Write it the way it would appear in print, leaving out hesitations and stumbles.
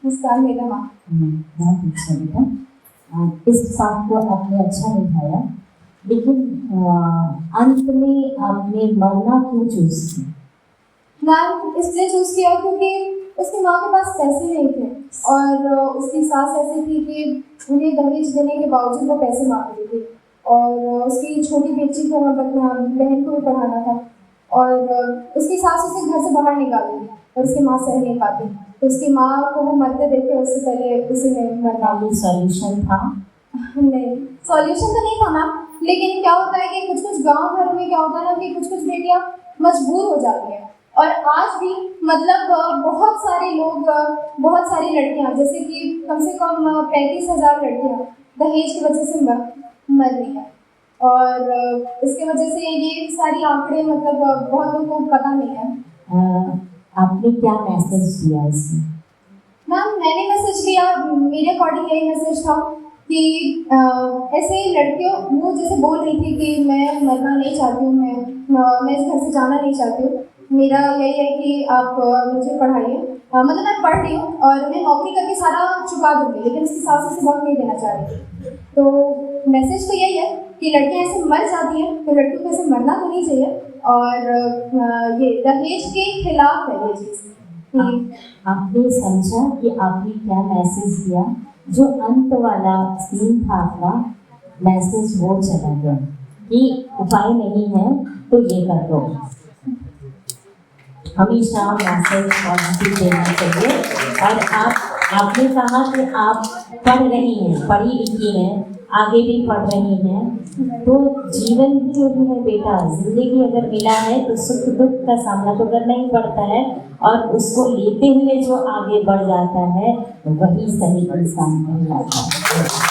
मुस्कान मेरा माँ बहुत अच्छा बेटा। इस पाठ को आपने अच्छा निभाया, लेकिन अंत में आपने मरना क्यों चूज किया? मैम इसलिए चूज किया क्योंकि उसकी माँ के पास पैसे नहीं थे और उसकी सास ऐसी थी कि उन्हें दहेज देने के बावजूद वो पैसे मांग रही थी और उसकी छोटी बेटी को बहन को भी पढ़ाना था और उसकी सास उसे घर से बाहर निकाली और उसकी माँ सह नहीं पाती, तो उसकी माँ को वो मरते देखे उससे पहले उसे मरना। सॉल्यूशन था? नहीं, सॉल्यूशन तो नहीं था मैम, लेकिन क्या होता है कि कुछ कुछ गांव घर में क्या होता है ना कि कुछ कुछ बेटियां मजबूर हो जाती हैं और आज भी मतलब बहुत सारे लोग, बहुत सारी लड़कियां, जैसे कि कम से कम 35,000 लड़कियां दहेज की वजह से मर रही हैं और इसके वजह से ये सारी आंकड़े मतलब बहुत लोगों को पता नहीं है। आपने क्या मैसेज दिया इसमें? मैम मैंने मैसेज दिया, मेरे अकॉर्डिंग यही मैसेज था कि ऐसे लड़कियों, वो जैसे बोल रही थी कि मैं मरना नहीं चाहती हूँ, मैं इस घर से जाना नहीं चाहती हूँ, मेरा यही है कि आप मुझे पढ़ाइए, मतलब मैं पढ़ रही हूँ और मैं नौकरी करके सारा चुका दूँगी, लेकिन उसकी सास से वक्त नहीं देना चाह रही। तो मैसेज तो यही है कि लड़कियां ऐसे मर जाती हैं, तो लड़कियों को ऐसे मरना तो नहीं चाहिए। और ये दहेज के खिलाफ है ये चीज़। आपने समझा कि आपने क्या मैसेज दिया? जो अंत वाला सीन था आपका मैसेज वो चला गया कि उपाय नहीं है तो ये कर दो। हमेशा मैसेज पॉजिटिव देना चाहिए। और आपने कहा कि आप पढ़ रही हैं, पढ़ी लिखी हैं, आगे भी पढ़ रही हैं, तो जीवन जो भी है बेटा, जिंदगी अगर मिला है तो सुख दुख का सामना तो करना ही पड़ता है, और उसको लेते हुए जो आगे बढ़ जाता है वही सही इंसान कहलाता है।